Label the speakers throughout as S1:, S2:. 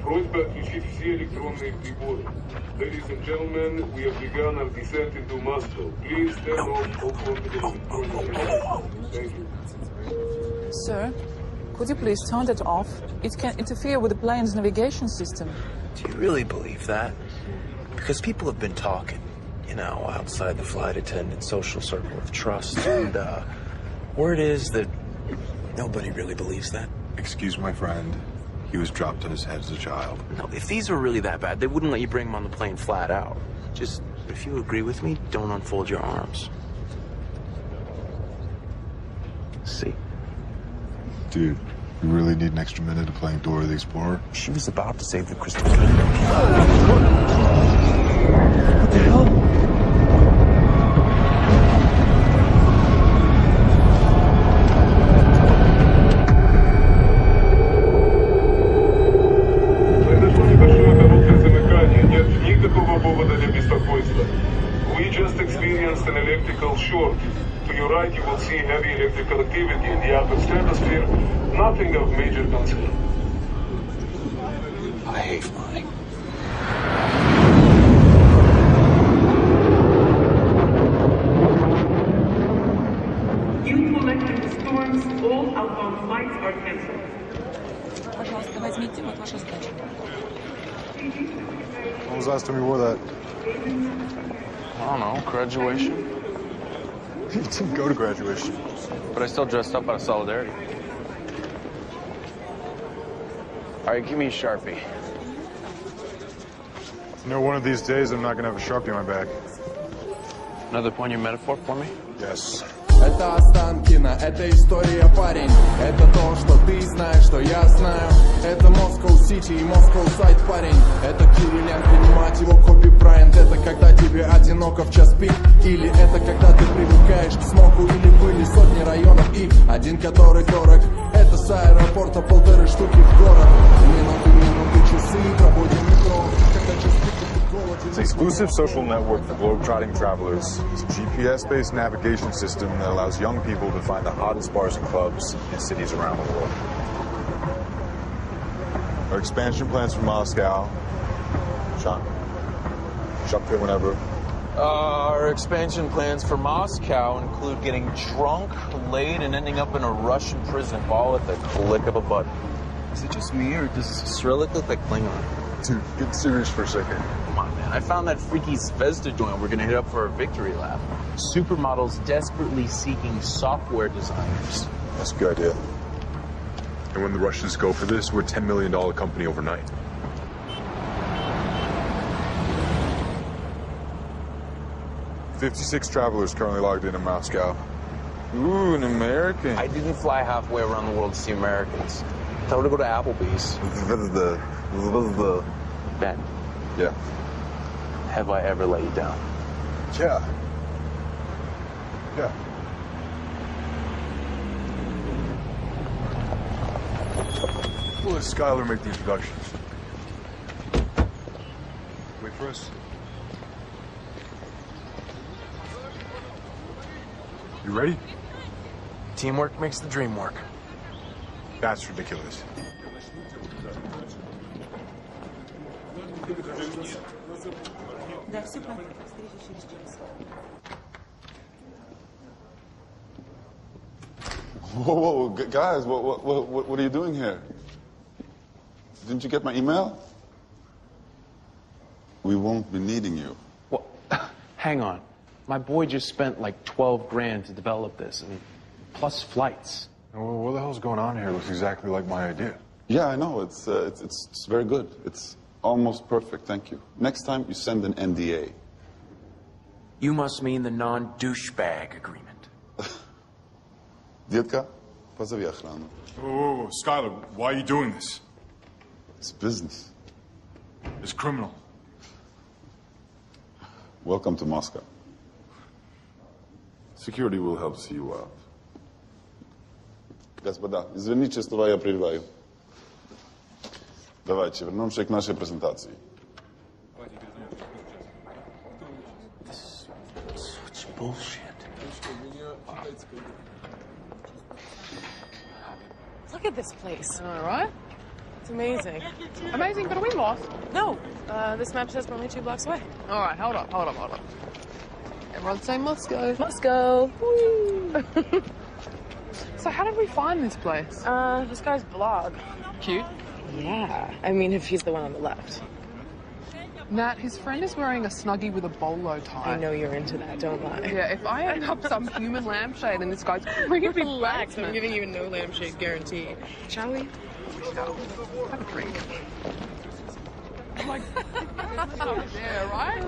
S1: Просьба отключить все электронные приборы. Ladies and gentlemen, we have begun our descent into Moscow. Please turn off all portable electronic devices. Thank you.
S2: Sir, could you please turn that off? It can interfere with the plane's navigation system.
S3: Do you really believe that? Because people have been talking, you know, outside the flight attendant social circle of trust, and word is that nobody really believes that.
S4: Excuse my friend. He was dropped on his head as a child.
S3: No, if these were really that bad, they wouldn't let you bring him on the plane flat out. Just, if you agree with me, don't unfold your arms. See?
S4: Dude, you really need an extra minute of playing Dora the Explorer?
S3: She was about to save the Crystal Kingdom. What the hell?
S1: We just experienced an electrical short. To your right, you will see heavy electrical activity in the upper stratosphere. Nothing of major concern.
S3: I hate flying.
S5: Due to electric storms, all outbound flights are cancelled.
S2: Пожалуйста, возьмите вот вашу сдачу.
S4: When was the last time you wore that?
S6: I don't know, graduation?
S4: You didn't go to graduation.
S6: But I still dressed up out of solidarity. All right, give me a Sharpie.
S4: You know, one of these days I'm not gonna have a Sharpie on my back.
S6: Another poignant metaphor for me?
S4: Yes.
S7: Это Останкино, это история, парень. Это то, что ты знаешь, что я знаю. Это Moscow City и Moscow Side, парень. Это Кириленко, не мать его, Коби Брайант. Это когда тебе одиноко в час пик. Или это когда ты привыкаешь к смогу. Или были сотни районов и один, который дорог. Это с аэропорта 1,5 штуки в город. Минуты, часы, проводим метро. Когда час пик.
S4: It's an exclusive social network for globe-trotting travelers. It's a GPS-based navigation system that allows young people to find the hottest bars and clubs in cities around the world. Our expansion plans for Moscow. Sean? Jump in whenever.
S6: Our expansion plans for Moscow include getting drunk, laid, and ending up in a Russian prison, all at the click of a button.
S3: Is it just me, or does Cyrillic look like Klingon?
S4: Dude, get serious for a second.
S6: Come on, man. I found that freaky Zvezda joint we're gonna hit up for a victory lap. Supermodels desperately seeking software designers.
S4: That's a good idea. And when the Russians go for this, we're a $10 million company overnight. $56 travelers currently logged in Moscow. Ooh, an American.
S6: I didn't fly halfway around the world to see Americans. I wanted to go to Applebee's. Ben,
S4: Yeah.
S6: have I ever let you down?
S4: Yeah. Yeah. We'll let Skylar make the introductions. Wait for us. You ready?
S6: Teamwork makes the dream work.
S4: That's ridiculous.
S2: Да, все понятно. Встреча через час.
S8: Whoa, guys, what are you doing here? Didn't you get my email? We won't be needing you.
S6: Well, hang on. My boy just spent like 12 grand to develop this, and plus flights.
S4: Well, what the hell's going on here? Looks exactly like my idea.
S8: Yeah, I know. It's very good. It's almost perfect. Thank you. Next time, you send an NDA.
S3: You must mean the non-douchebag agreement.
S8: Детка, позови охрану.
S4: Whoa, Skylar, why are you doing this?
S8: It's business.
S4: It's criminal.
S8: Welcome to Moscow. Security will help see you out. Господа, извините, что я прерываю. Давайте вернемся к нашей презентации.
S3: Such bullshit.
S2: Look at this place. All right.
S9: It's amazing.
S2: Amazing, but are we lost?
S9: No, this map says we're only 2 blocks away.
S2: All right, hold up. Everyone say Moscow.
S9: Moscow. Woo.
S2: So how did we find this place?
S9: This guy's blog.
S2: Cute.
S9: Yeah. I mean, if he's the one on the left.
S2: Nat, his friend is wearing a Snuggie with a bolo tie.
S9: I know you're into that, don't lie.
S2: Yeah, if I end up some human lampshade and this guy's bringing me
S9: Relax,
S2: back,
S9: I'm giving you a no lampshade guarantee. Shall we?
S2: have a drink. I'm like, yeah, right?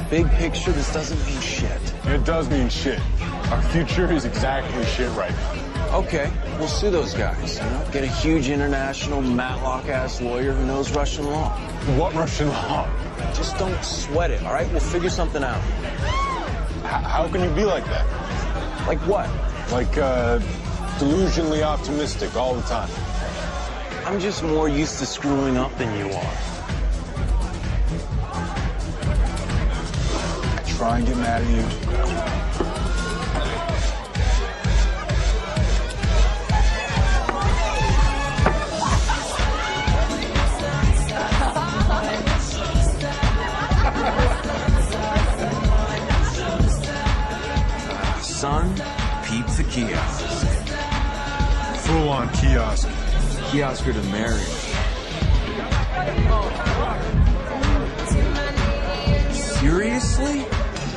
S3: Big picture, this doesn't mean shit.
S4: It does mean shit. Our future is exactly shit right now.
S3: Okay, we'll sue those guys, you know? Get a huge international Matlock-ass lawyer who knows Russian law.
S4: What Russian law?
S3: Just don't sweat it, all right? We'll figure something out.
S4: How can you be like that?
S3: Like what?
S4: Like, delusionally optimistic all the time.
S3: I'm just more used to screwing up than you are.
S4: Try and get mad at you.
S3: Son, pizza kiosk.
S4: Full-on kiosk.
S3: Kiosker to marry. Seriously?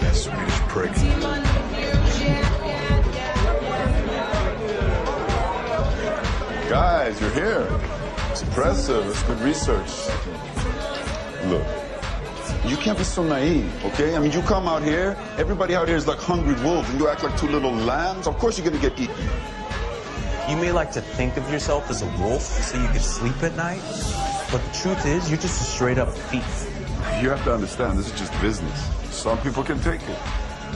S4: That Swedish prick. Guys, you're here. It's impressive. It's good research. Look, you can't be so naive, okay? I mean, you come out here, everybody out here is like hungry wolves, and you act like two little lambs. Of course you're gonna get eaten.
S3: You may like to think of yourself as a wolf so you can sleep at night, but the truth is, you're just a straight-up thief.
S8: You have to understand, this is just business. Some people can take it.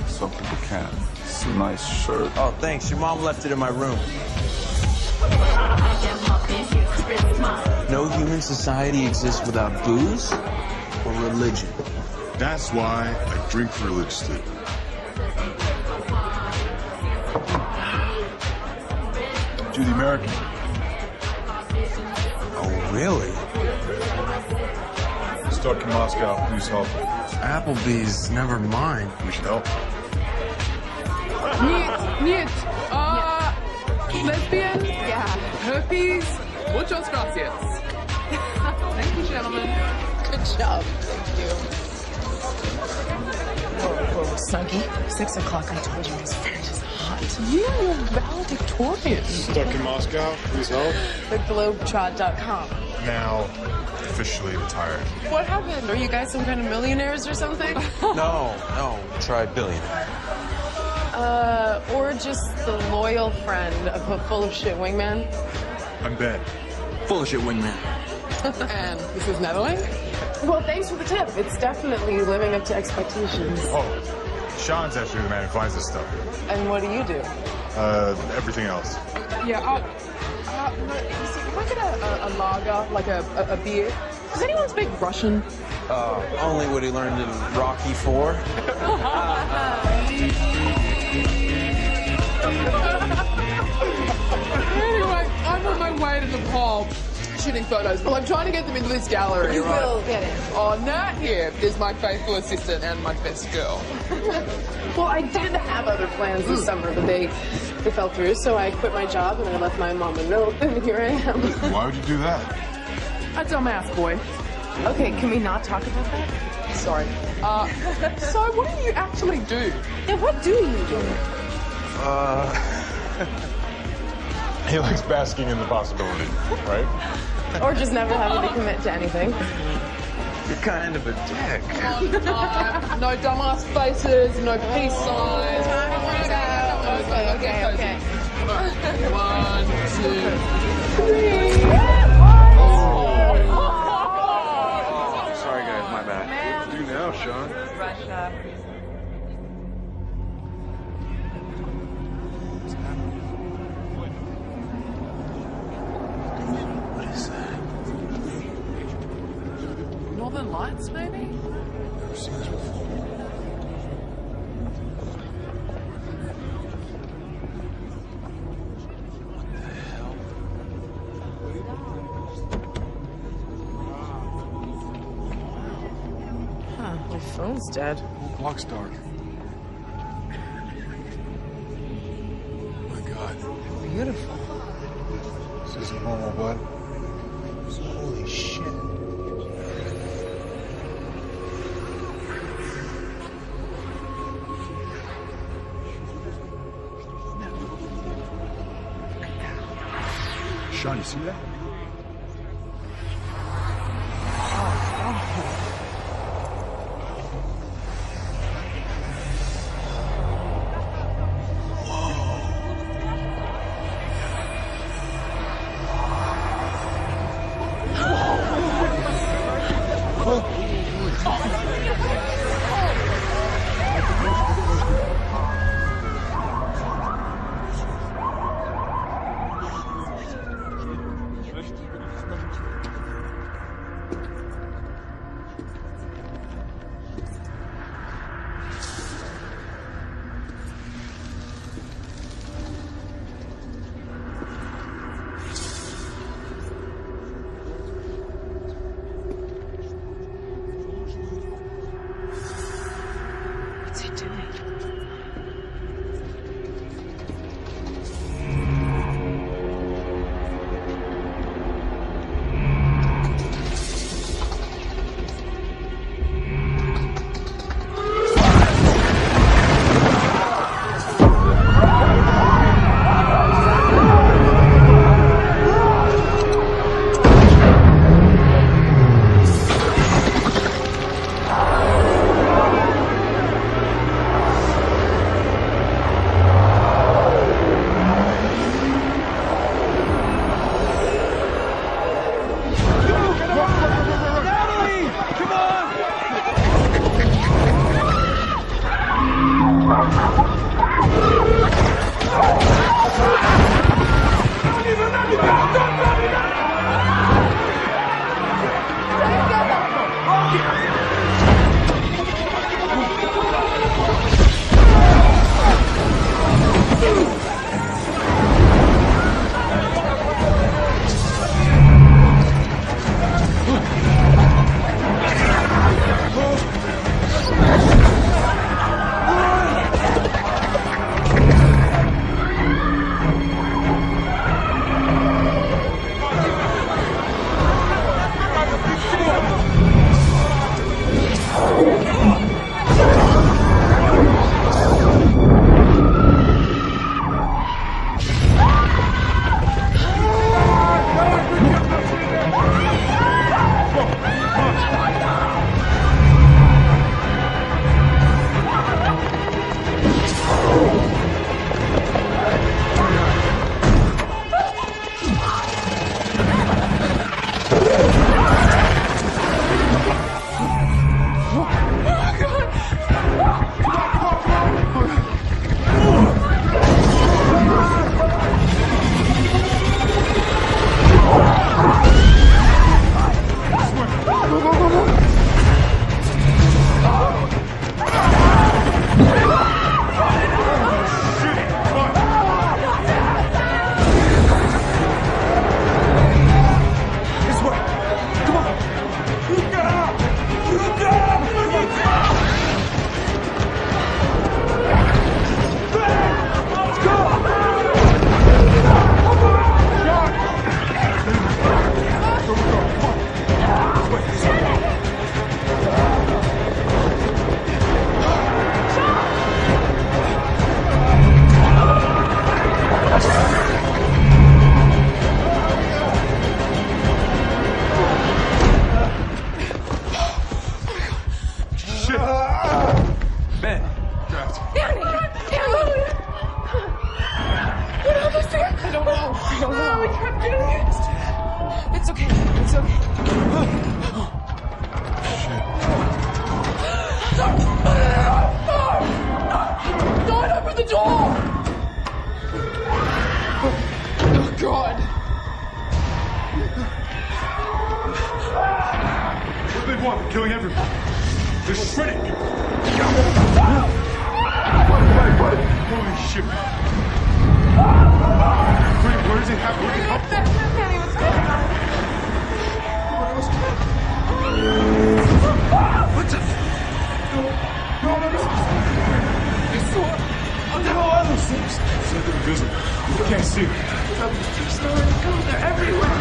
S8: Some people can't. It's a nice shirt.
S3: Oh, thanks. Your mom left it in my room. No human society exists without booze or religion.
S4: That's why I drink religiously. Do the American.
S3: Oh, really?
S4: Stuck in Moscow. Please help.
S3: Applebee's, never mind.
S4: We should help.
S2: Нет. Lesbian? Yeah. Herpes? Muchas gracias. Thank you, gentlemen.
S9: Good job. Thank you. Whoa, Snuggie. 6 o'clock, I told you, this friend is hot.
S2: You are valedictorian.
S4: Stuck in Moscow. Please help.
S9: TheGlobetrot.com.
S4: Now, officially retired.
S9: What happened? Are you guys some kind of millionaires or something?
S3: No, try billionaire.
S9: Or just the loyal friend of a full of shit wingman?
S4: I'm Ben.
S3: Full of shit wingman.
S2: And this is Natalie?
S9: Well, thanks for the tip. It's definitely living up to expectations.
S4: Oh, Sean's actually the man who finds this stuff.
S9: And what do you do?
S4: Everything else.
S2: Yeah, you see, can I get a lager, like a beer? Does anyone speak Russian?
S3: Only what he learned in Rocky IV.
S2: Anyway, I'm on my way to Nepal shooting photos. Well, I'm trying to get them into this gallery,
S9: You
S2: right?
S9: will get it.
S2: Oh, Nat here is my faithful assistant and my best girl.
S9: Well, I did have other plans this summer, but they fell through, so I quit my job and I left my mom a note, and here I am.
S4: Why would you do that?
S2: A dumbass boy.
S9: Okay, can we not talk about that?
S2: Sorry. So what do you actually do?
S9: Yeah, what do you do?
S4: He likes basking in the possibility, right?
S9: Or just never having to commit to anything.
S3: You're kind of a dick.
S2: No dumbass faces, no peace signs. Okay. 1, 2, 3.
S3: Sorry, guys, my bad.
S10: What do you now, Sean?
S11: Russia.
S3: What is that?
S2: Northern Lights, maybe?
S10: Never seen this before.
S2: Huh, my phone's dead.
S10: Whole clock's dark. Oh my God.
S2: Beautiful.
S10: This isn't normal, bud.
S3: Holy shit.
S10: Sean, you see that? shit!
S3: Ben!
S10: Trapped.
S2: Annie! What happened to you? I don't know. We kept doing it. It's okay. It's okay. Don't open the door! Oh, God.
S10: What do they want? They're killing everyone. They're spreading. Holy shit. Wait, where is it happening?
S2: Annie, what's going on?
S10: What the? No. What the hell are those things? It's like they're invisible. You can't see them.
S2: They're everywhere.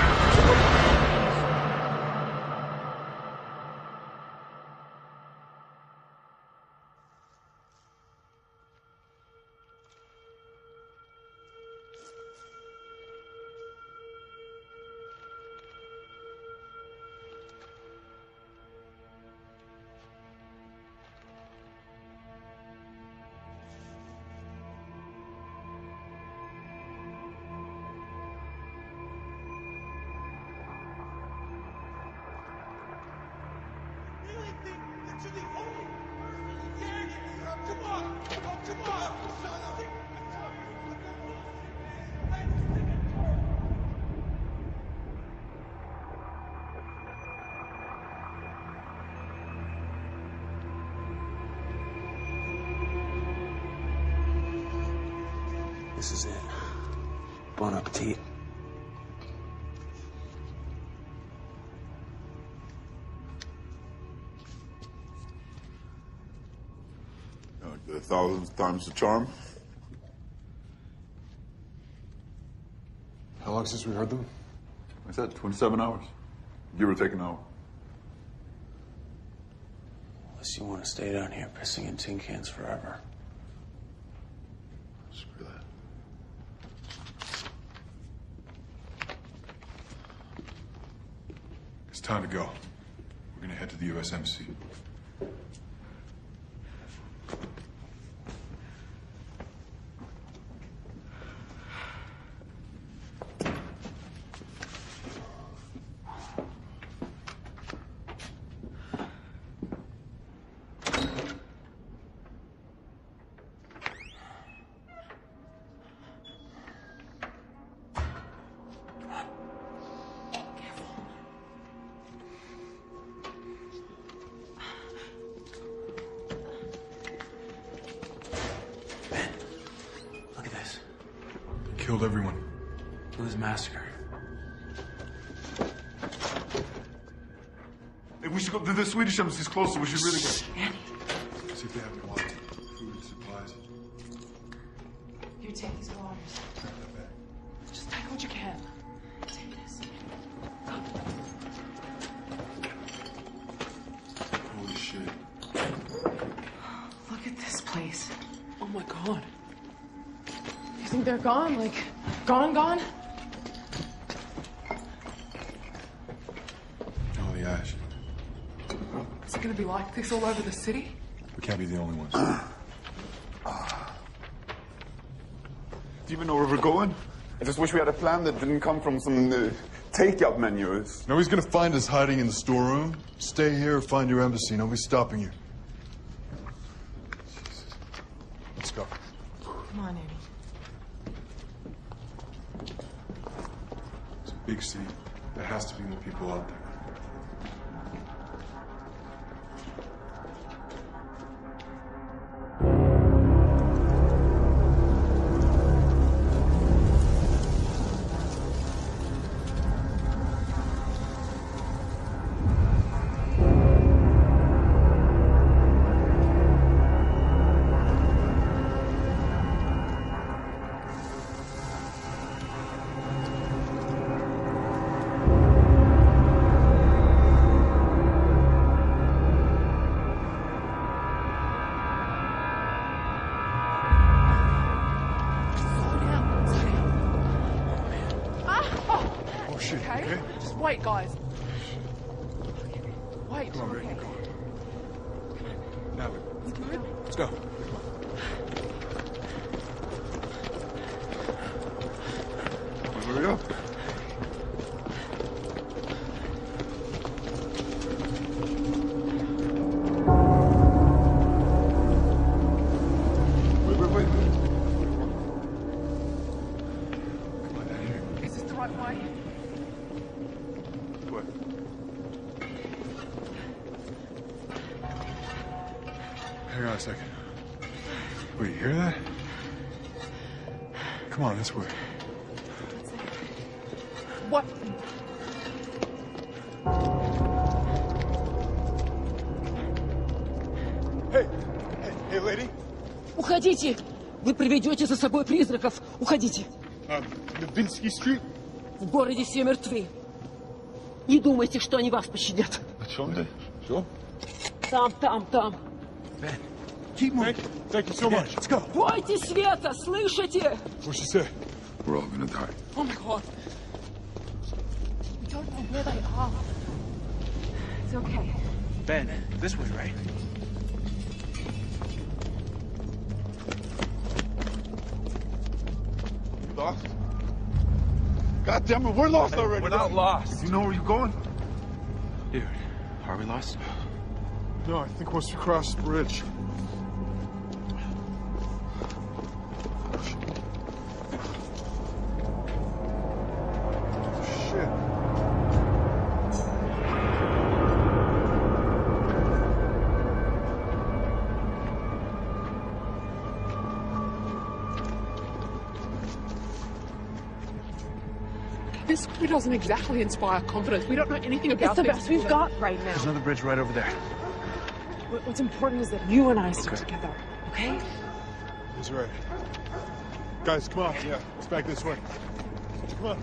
S3: This is it. Bon appetit.
S8: The 1,000th time's the charm.
S10: How long since we heard them?
S8: I said 27 hours. Give or take an hour.
S3: Unless you want to stay down here pissing in tin cans forever.
S8: Screw that.
S10: It's time to go. We're gonna head to the U.S. Embassy. Killed everyone.
S3: It was a massacre.
S8: Hey, we should go. The Swedish embassy's closer. We should really go.
S2: Annie,
S10: See if they have any water, food, supplies.
S2: you take these waters. Just take what you can. Take this.
S10: Holy shit.
S2: Look at this place. Oh my God. You think they're gone? Like, gone?
S10: All the ash.
S2: Is it gonna be like this all over the city?
S10: We can't be the only ones.
S8: Do you even know where we're going? I just wish we had a plan that didn't come from some takeout menus.
S10: Nobody's gonna find us hiding in the storeroom. Stay here or find your embassy. Nobody's stopping you. Jesus. Let's go.
S2: Come on, Annie.
S10: It's a big city. There has to be more people out there.
S2: Okay? Just wait, guys. Wait.
S10: Come on, Ray.
S2: Okay.
S10: Come on. Let's go. Where do we go? Wait. Come on, down here.
S2: Is this the right way?
S10: What? Hang on a second. Wait, you hear that? Come on, this way.
S2: What?
S10: Hey, lady.
S11: Уходите! Вы приведете за собой призраков. Уходите.
S10: Винский стрит.
S11: В городе все мертвы. Не думайте, что они вас пощадят.
S10: О чем ты? Что?
S11: Там.
S10: Ben, keep moving. Thank you so much. Let's go.
S11: Бойтесь света, слышите?
S10: What's she say? We're all gonna die.
S2: Oh my god. We don't know where they are. It's okay.
S3: Ben, this way, right?
S8: Lost? God damn it, we're lost already.
S6: We're not lost.
S8: You know where you're going?
S3: Dude, are we lost?
S10: No, I think once we cross the bridge. Shit.
S2: This crew doesn't exactly inspire confidence. We don't know anything about
S9: It's the
S2: this.
S9: best we've got right now.
S3: There's another bridge right over there.
S9: What's important is that you and I stick together, okay?
S10: He's right. Guys, come on. Yeah, it's back this way. Come on.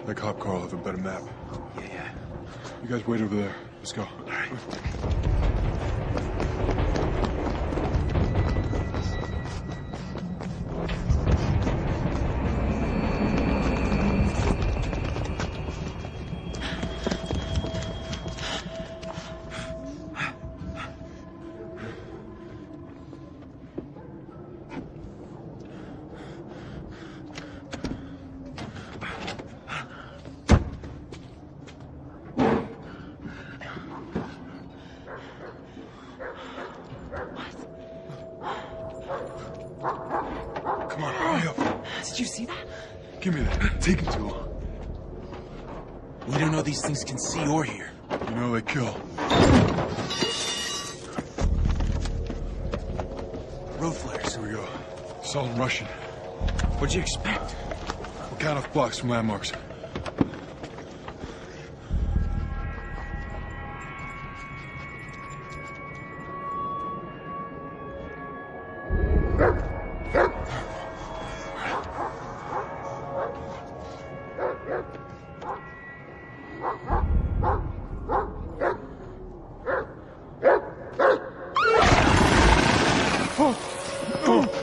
S10: That cop car will have a better map.
S3: Yeah.
S10: You guys wait over there. Let's go.
S3: All right.
S10: Come on, hurry up.
S2: Did you see that?
S10: Give me that. Take it to him.
S3: We don't know these things can see or hear.
S10: You know they kill.
S3: Road flares.
S10: Here we go. It's all in Russian.
S3: What'd you expect?
S10: We'll count off blocks from landmarks.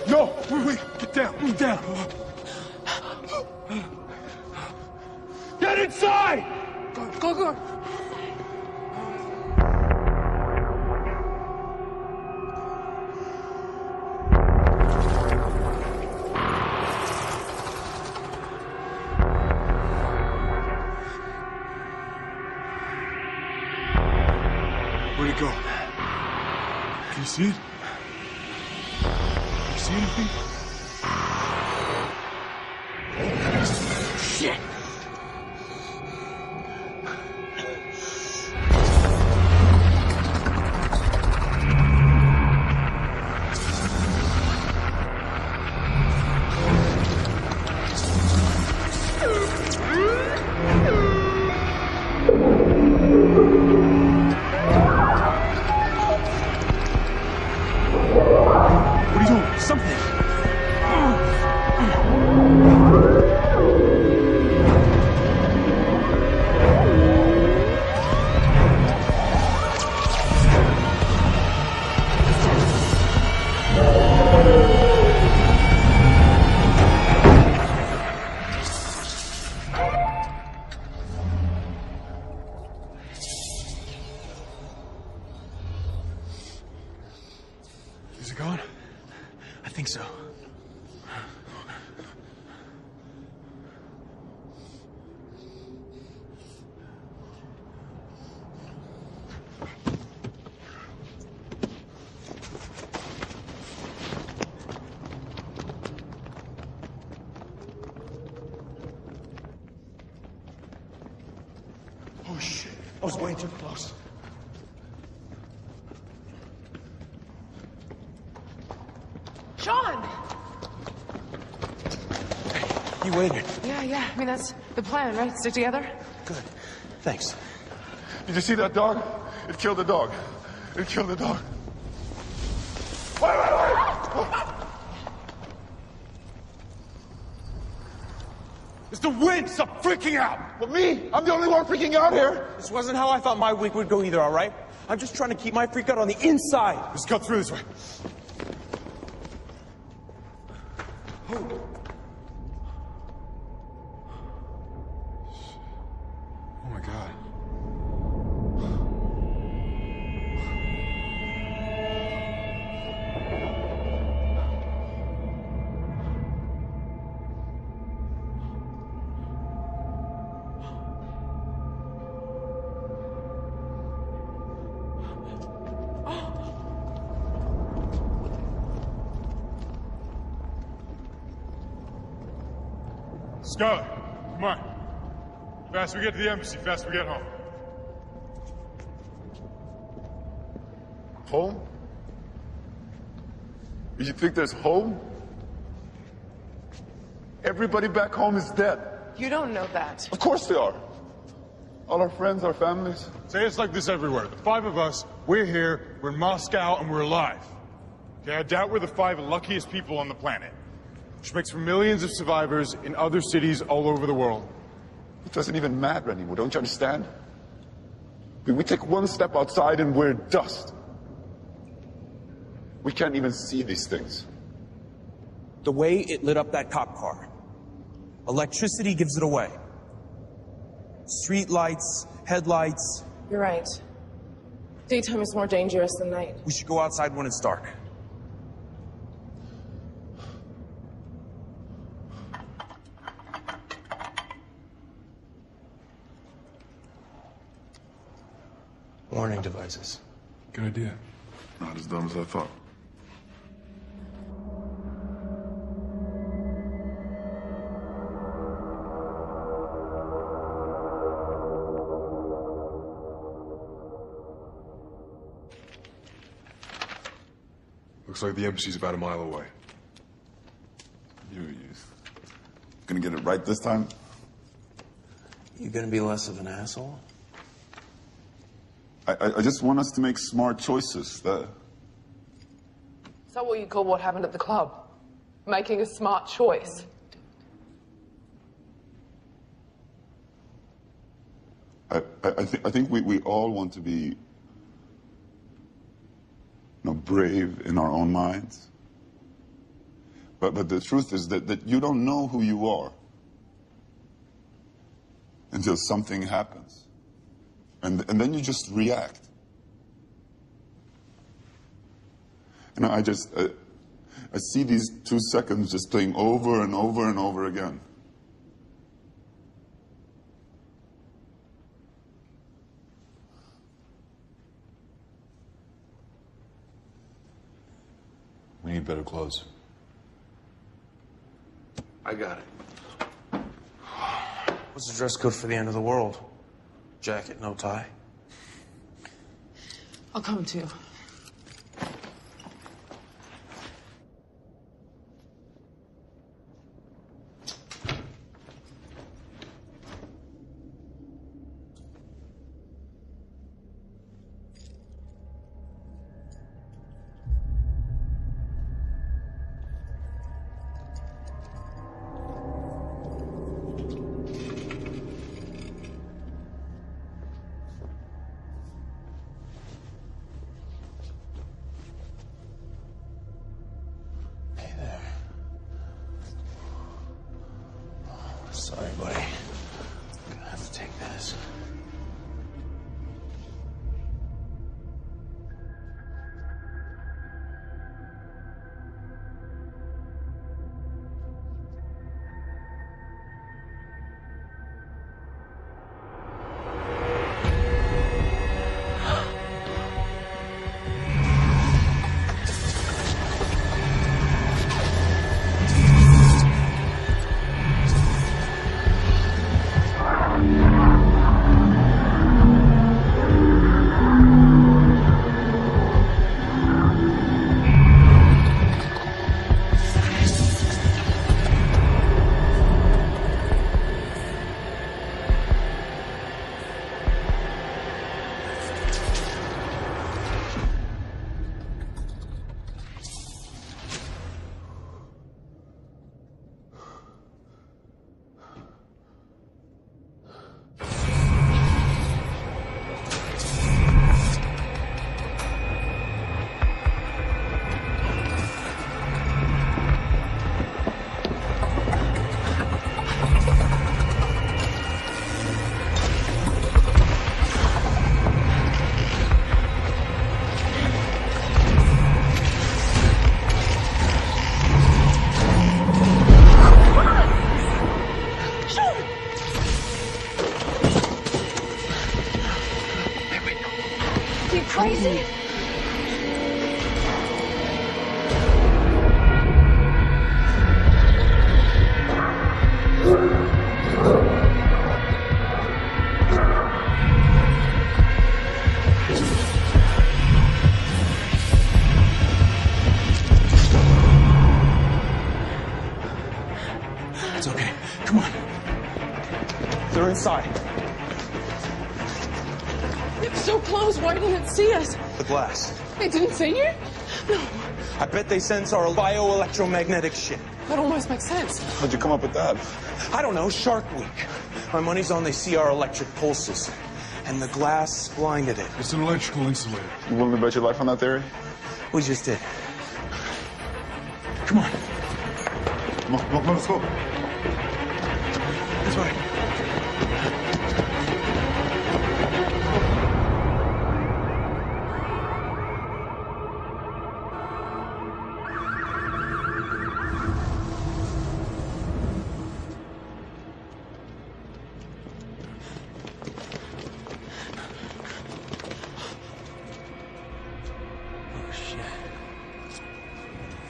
S10: No! Wait, get down! Get down! Get inside!
S2: Go.
S10: Where'd it go? Can you see it? Can you see anything?
S11: Shit!
S10: What are you doing? Something! it gone?
S3: I think so.
S10: Oh, shit. I was way too close.
S2: Sean!
S3: You waited.
S2: Yeah. I mean, that's the plan, right? Stick together?
S3: Good. Thanks.
S8: Did you see that dog? It killed the dog. It killed the dog. Wait!
S10: It's the wind! Stop freaking out!
S8: But me? I'm the only one freaking out here.
S6: This wasn't how I thought my week would go either, all right? I'm just trying to keep my freak out on the inside.
S10: Let's cut through this way. Oh my God. Scarlet, come on. Fast we get to the embassy, fast we get home.
S8: Home? You think there's home? Everybody back home is dead.
S2: You don't know that.
S8: Of course they are. All our friends, our families.
S10: Say it's like this everywhere. The five of us, we're here, we're in Moscow, and we're alive. Okay, I doubt we're the five luckiest people on the planet. Which makes for millions of survivors in other cities all over the world.
S8: It doesn't even matter anymore, don't you understand? We take one step outside and we're dust. We can't even see these things.
S6: The way it lit up that cop car. Electricity gives it away. Street lights, headlights.
S9: You're right. Daytime is more dangerous than night.
S6: We should go outside when it's dark.
S3: Warning devices.
S10: Good idea.
S8: Not as dumb as I thought.
S10: Looks like the embassy's about a mile away.
S8: You gonna get it right this time?
S3: You gonna be less of an asshole?
S8: I just want us to make smart choices.
S2: Is that what you call what happened at the club? Making a smart choice?
S8: I think we all want to be, brave in our own minds. But the truth is that you don't know who you are until something happens. And then you just react. And I see these 2 seconds just playing over and over and over again.
S10: We need better clothes.
S3: I got it. What's the dress code for the end of the world? Jacket, no tie.
S2: I'll come too.
S3: Sorry, buddy. I'm gonna have to take this.
S9: You crazy?
S3: It's okay. Come on. They're inside.
S9: It's so close. Why didn't it see us?
S3: The glass.
S9: It didn't see you? No.
S3: I bet they sense our bioelectromagnetic shit.
S9: That almost makes sense.
S8: How'd you come up with that?
S3: I don't know, Shark Week. My money's on they see our electric pulses. And the glass blinded it.
S10: It's an electrical insulator.
S8: You willing to bet your life on that theory?
S3: We just did. Come on.
S8: Come on, let's go.
S3: That's right.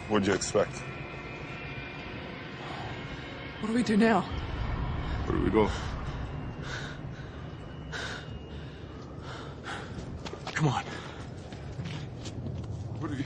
S8: What'd you expect?
S2: What do we do now?
S8: Where do we go?
S3: Come on.
S8: What are you...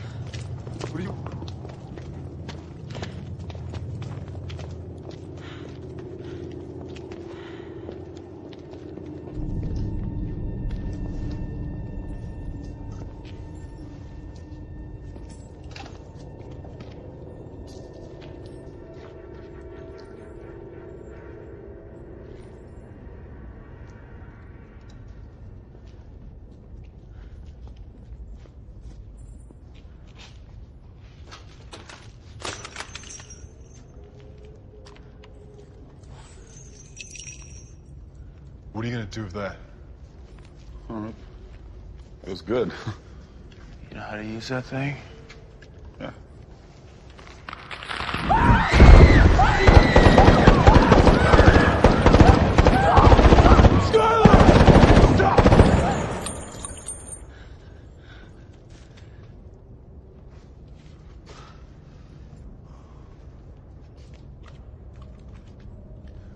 S10: What are you gonna do with that?
S8: It was good.
S3: You know how to use that thing?
S8: Yeah.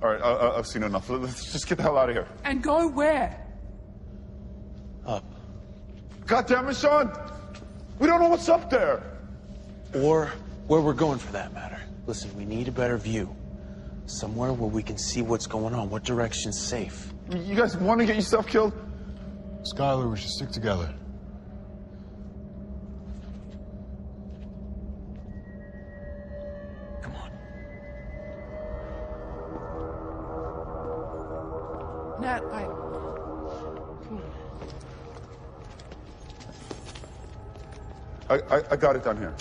S8: All right, I've seen enough. Let's just get the hell out of here.
S2: And go where?
S3: Up.
S8: God damn it, Sean! We don't know what's up there.
S3: Or where we're going for that matter. Listen, we need a better view. Somewhere where we can see what's going on. What direction's safe?
S8: You guys want to get yourself killed?
S10: Skylar, we should stick together.
S3: Come on.
S2: Nat,
S8: I got it down here.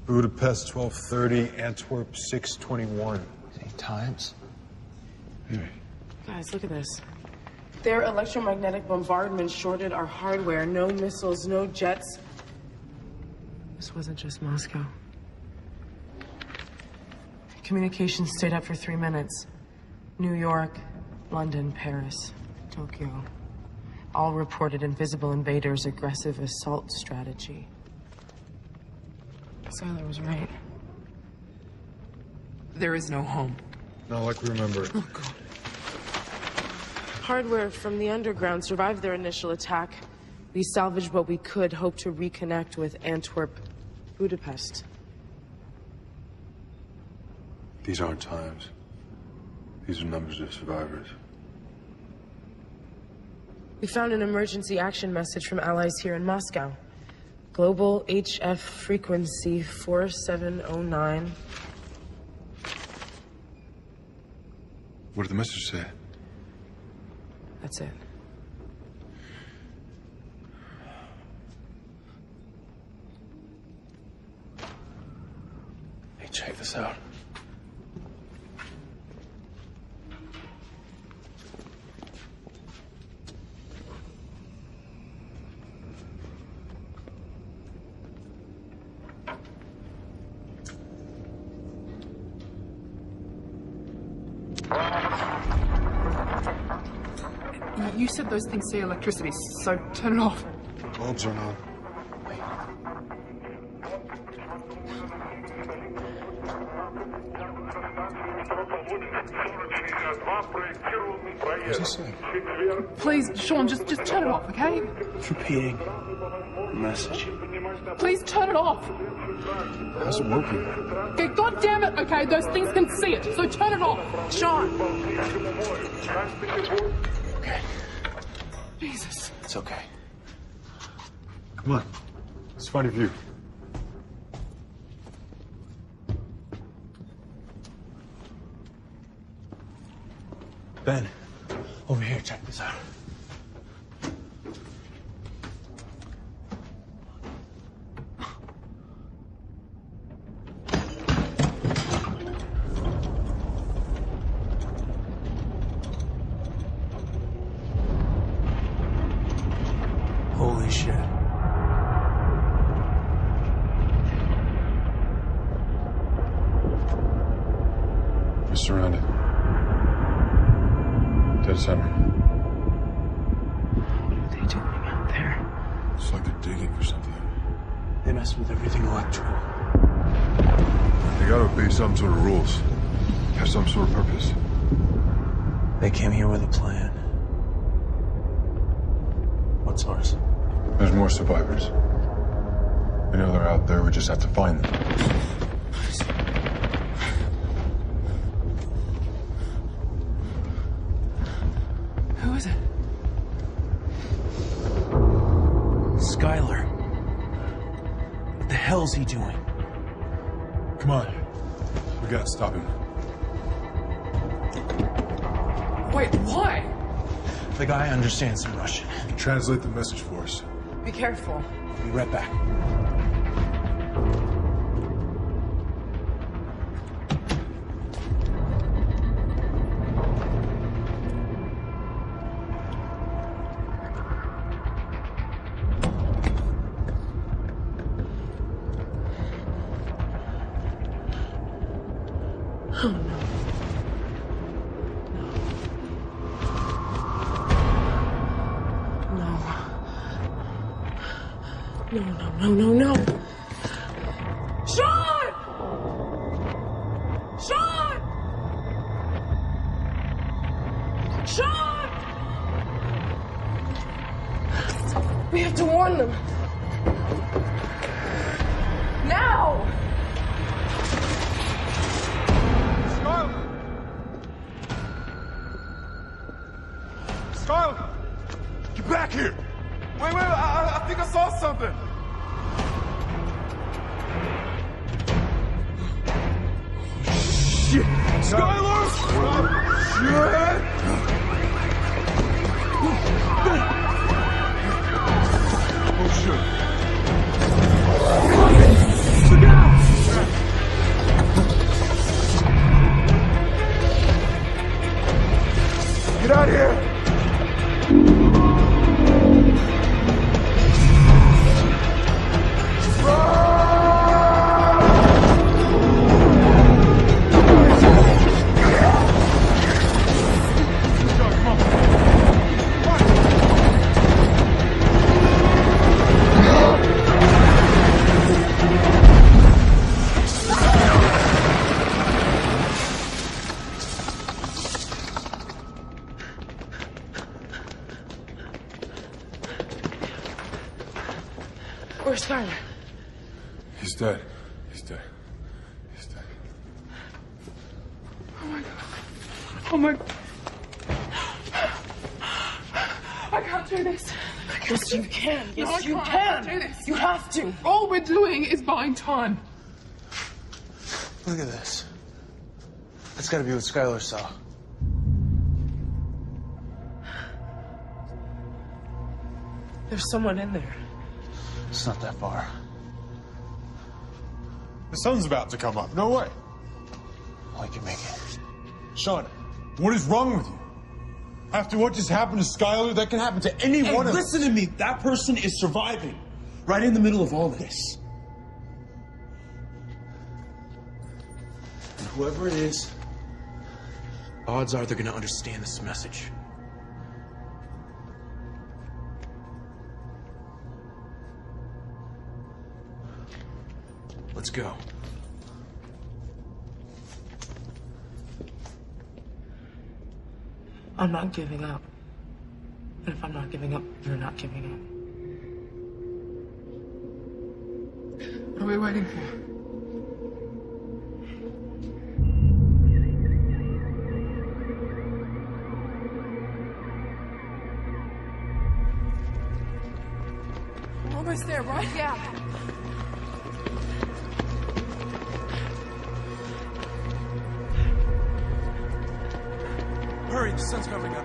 S10: Budapest 12:30, Antwerp 6:21.
S3: 8 times?
S9: Guys, look at this. Their electromagnetic bombardment shorted our hardware. No missiles, no jets. This wasn't just Moscow. Communications stayed up for 3 minutes. New York, London, Paris, Tokyo. All reported invisible invaders' aggressive assault strategy. Skylar was right.
S2: There is no home.
S10: Not like we remember.
S2: Oh, God.
S9: Hardware from the underground survived their initial attack. We salvaged what we could, hope to reconnect with Antwerp, Budapest.
S10: These aren't times. These are numbers of survivors.
S9: We found an emergency action message from allies here in Moscow. Global HF frequency 4709.
S10: What did the message say?
S9: That's it.
S3: Hey, check this out.
S2: You said those things see electricity, so turn it off.
S10: Bulbs are on. What's he saying?
S2: Please, Sean, just turn it off, okay?
S3: It's repeating the message.
S2: Please turn it off.
S10: How's it working?
S2: Okay, God damn it, okay? Those things can see it, so turn it off. Sean!
S3: Okay.
S2: Jesus.
S3: It's okay.
S10: Come on. Let's find a view.
S3: Ben, over here, check this out. Holy shit.
S10: We're surrounded. Dead center.
S9: What are they doing out there?
S10: It's like they're digging for something.
S3: They mess with everything electrical.
S10: They gotta obey some sort of rules. Have some sort of purpose.
S3: They came here with a plan. What's ours?
S10: There's more survivors. We know they're out there, we just have to find them.
S2: Who is it?
S3: Skylar. What the hell's he doing?
S10: Come on. We gotta stop him.
S2: Wait, why?
S3: The guy understands some Russian.
S10: Translate the message for us.
S9: Be careful.
S3: Be right back.
S9: Oh, no. No. Sean! Sean! Sean! We have to warn them. Now!
S10: Skylar! Get back here! Wait, I think I saw something! Shit! Skylar! Shit! Oh, shit. Look out! Get out of here!
S9: Where's Skylar?
S10: He's dead. He's dead. He's dead.
S2: Oh my God. I can't do this.
S9: Yes, you can. Yes,
S2: No, I
S9: you
S2: can't
S9: can.
S2: do this.
S9: You have to.
S2: All we're doing is buying time.
S3: Look at this. That's gotta be what Skylar saw.
S9: There's someone in there.
S3: It's not that far.
S10: The sun's about to come up. No way.
S3: I can make it.
S10: Sean, what is wrong with you? After what just happened to Skylar, that can happen to any one of us.
S12: Listen to me. That person is surviving. Right in the middle of all this.
S3: And whoever it is, odds are they're gonna understand this message. Let's go.
S9: I'm not giving up. And if I'm not giving up, you're not giving up.
S2: What are we waiting for?
S9: We're almost there, right? Yeah.
S3: Hurry, the sun's coming up.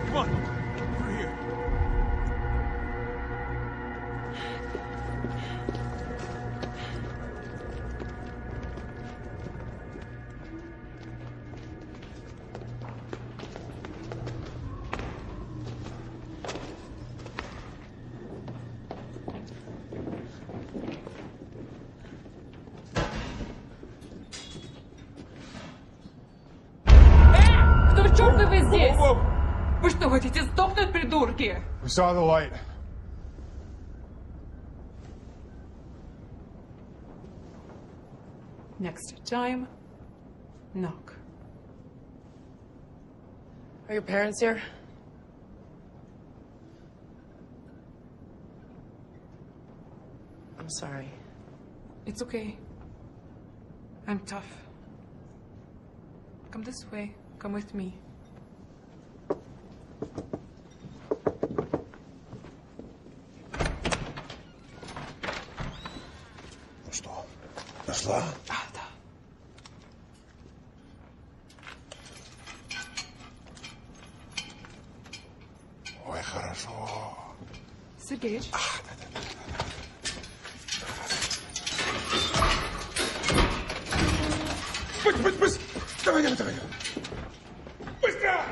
S10: Come on, over here.
S11: Что в чёрта вы здесь?
S10: Whoa, whoa.
S11: Вы что, хотите сдохнуть, придурки?
S10: We saw the light.
S2: Next time, knock.
S9: Are your parents here? I'm sorry.
S2: It's okay. I'm tough. Come this way. Come with me.
S12: Ну что, нашла?
S2: Да, да.
S12: Ой, хорошо.
S2: Сергеич?
S12: Быстро! Давай. Быстро!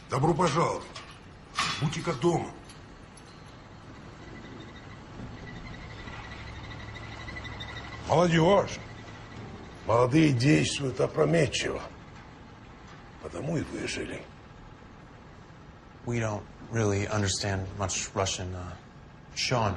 S13: Добро пожаловать. Будьте как дома. Молодежь. Молодые действуют опрометчиво. Потому и выжили.
S3: We don't really understand much Russian. Sean.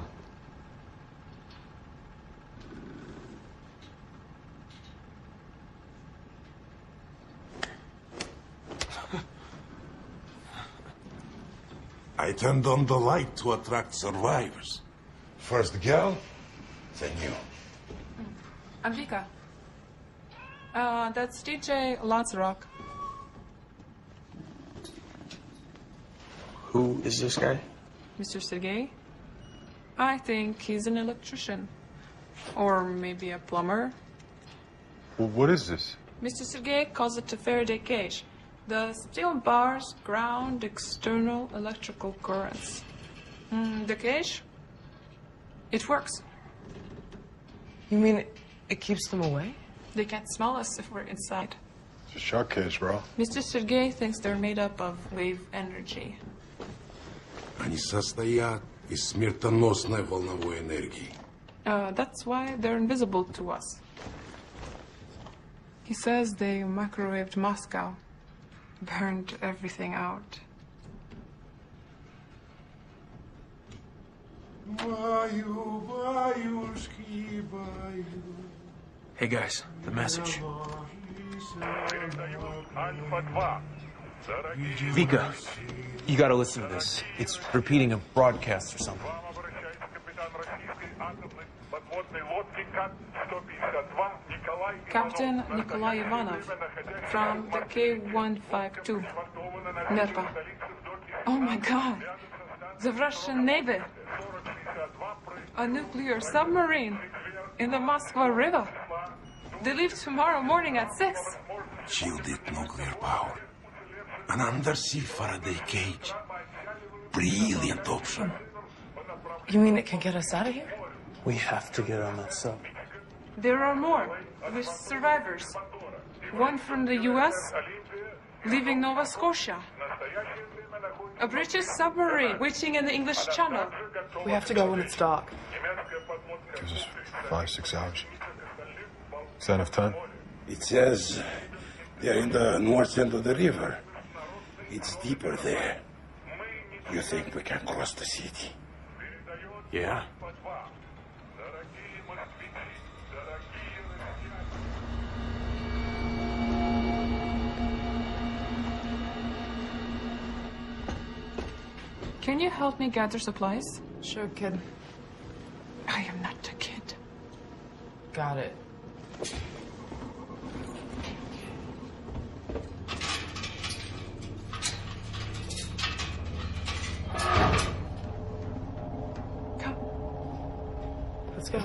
S13: I turned on the light to attract survivors. First girl, then you.
S2: Анжелика. That's DJ Lazarock.
S3: Who is this guy?
S2: Mr. Sergey? I think he's an electrician. Or maybe a plumber.
S10: Well, what is this?
S2: Mr. Sergey calls it a Faraday cage. The steel bars ground external electrical currents. The cage? It works.
S9: You mean it keeps them away?
S2: They can't smell us if we're inside.
S10: It's a shark cage, bro.
S2: Mr. Sergey thinks they're made up of wave energy.
S13: Они состоят из смертоносной волновой энергии.
S2: That's why they're invisible to us. He says they microwaved Moscow, burned everything out.
S3: Hey guys, the message.
S1: Передаю Альфа-2.
S3: Vika, you gotta listen to this. It's repeating a broadcast or something.
S2: Captain Nikolai Ivanov from the K-152, Nerpa. Oh my God, the Russian Navy. A nuclear submarine in the Moskva River. They leave tomorrow morning at 6.
S13: Shielded nuclear power. An undersea Faraday cage. Brilliant option.
S9: You mean it can get us out of here?
S3: We have to get on that sub.
S2: There are more with survivors. One from the US, leaving Nova Scotia. A British submarine waiting in the English Channel.
S9: We have to go when it's dark.
S10: Gives us 5-6 hours. Is that enough time?
S13: It says they're in the north end of the river. It's deeper there. You think we can cross the city?
S3: Yeah.
S2: Can you help me gather supplies?
S9: Sure, kid.
S2: I am not a kid.
S9: Got it.
S2: Come.
S9: Let's go.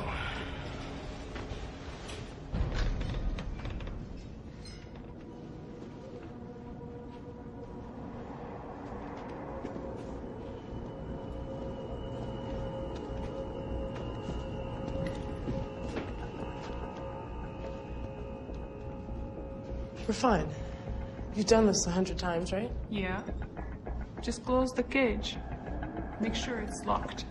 S9: We're fine. You've done this 100 times, right?
S2: Yeah. Just close the cage. Make sure it's locked.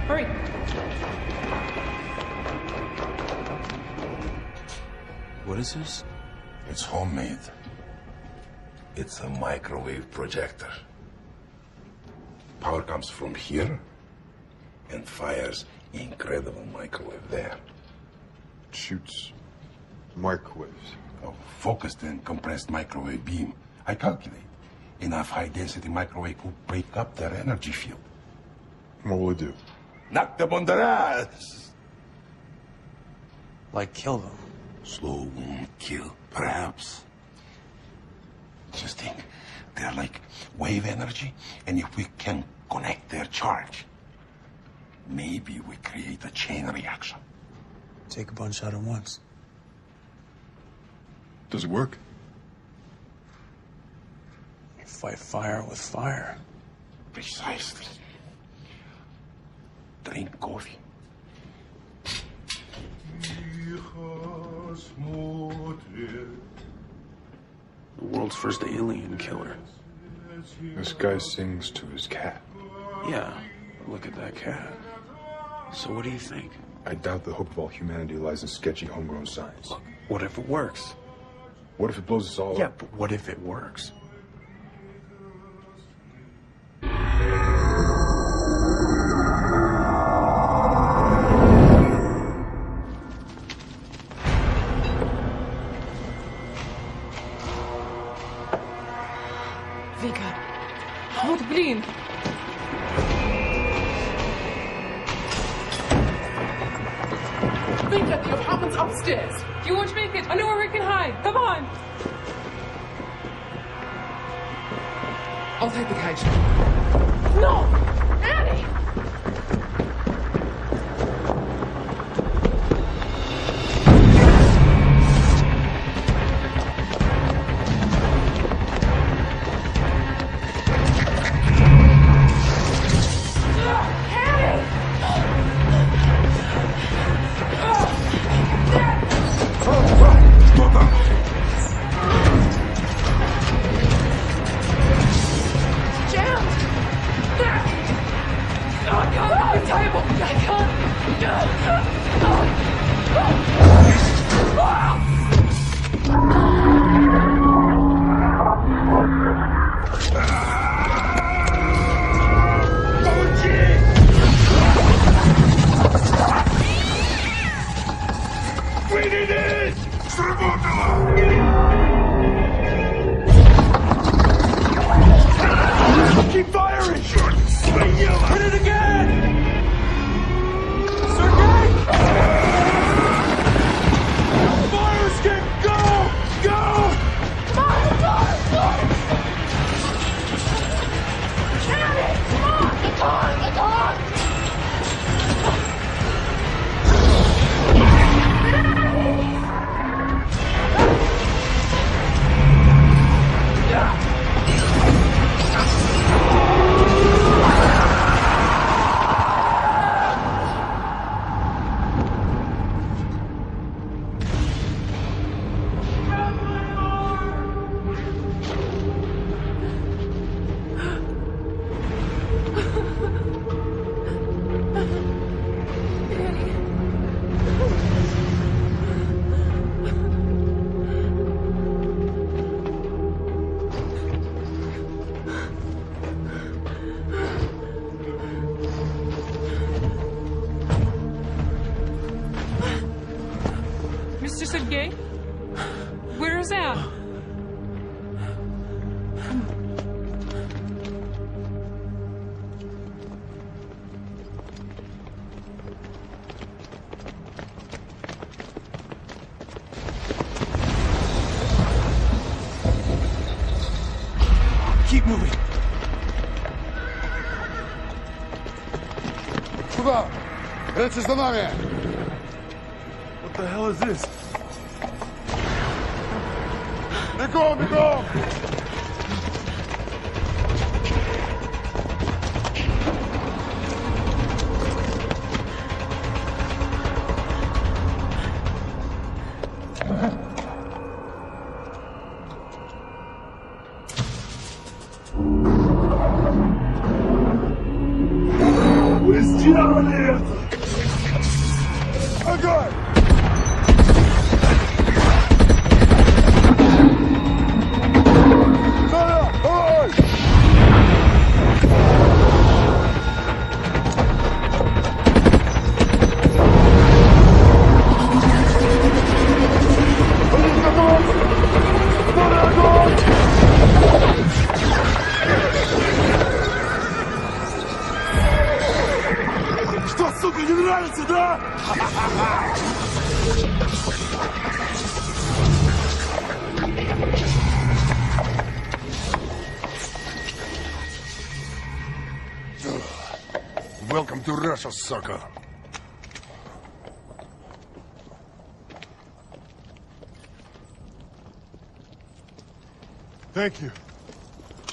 S2: Hurry.
S3: What is this?
S13: It's homemade. It's a microwave projector. Power comes from here and fires incredible microwave there.
S10: Shoots microwaves.
S13: A focused and compressed microwave beam. I calculate enough high-density microwave would break up their energy field.
S10: What will it do?
S13: Knock them on their ass.
S3: Like kill them?
S13: Slow won't kill, perhaps. Just think, they're like wave energy, and if we can connect their charge, maybe we create a chain reaction.
S3: Take a bunch out at once.
S10: Does it work?
S3: You fight fire with fire.
S13: Precisely. Drink coffee.
S3: The world's first alien killer.
S10: This guy sings to his cat.
S3: Yeah, look at that cat. So what do you think?
S10: I doubt the hope of all humanity lies in sketchy homegrown science.
S3: Look, what if it works?
S10: What if it blows us all
S3: Yeah,
S10: up?
S3: but what if it works?
S9: Vika.
S2: Вот блин.
S9: Vika, the apartment's upstairs.
S2: You won't make it. I know where we can hide. Come on.
S9: I'll take the cage.
S2: No! Annie!
S13: Кто там?
S9: Jammed!
S10: Keep firing! Hit it again! Fire escape! Go! Go!
S2: Mr. Sergey? Where is Al?
S10: Keep moving.
S14: Сюда! Речи за нами!
S10: What the hell is this?
S14: Бегом, бегом!
S10: Вы сделали это!
S14: Огонь!
S10: Что, сука, не нравится, да?
S14: Welcome to Russia, sucker.
S10: Thank you.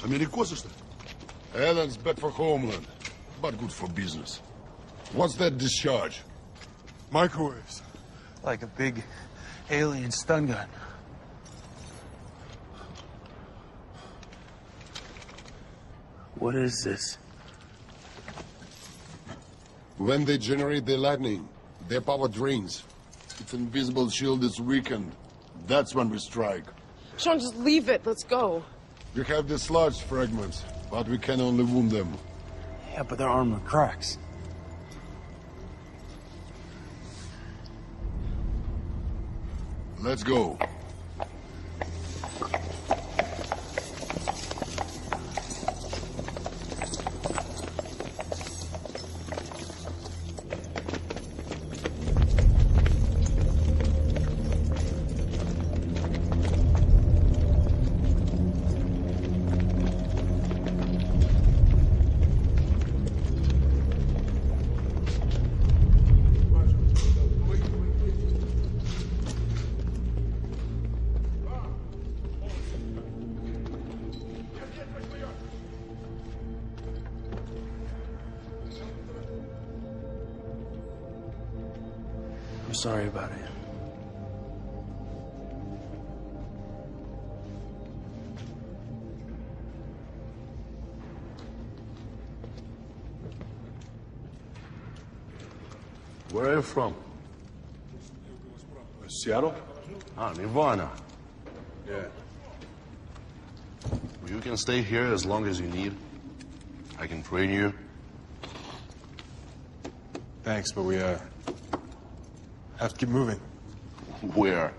S14: Америкосы, что ли? Allen's bad for homeland, but good for business. What's that discharge?
S10: Microwaves.
S6: Like a big alien stun gun.
S3: What is this?
S14: When they generate their lightning, their power drains. Its invisible shield is weakened. That's when we strike.
S9: Sean, just leave it. Let's go.
S14: We have dislodged fragments, but we can only wound them.
S3: Yeah, but their armor cracks.
S14: Let's go.
S3: I'm sorry about it.
S14: Where are you from?
S10: Seattle?
S14: Ah, Nirvana.
S10: Yeah.
S14: You can stay here as long as you need. I can train you.
S10: Thanks, but we, have to keep moving.
S14: Where?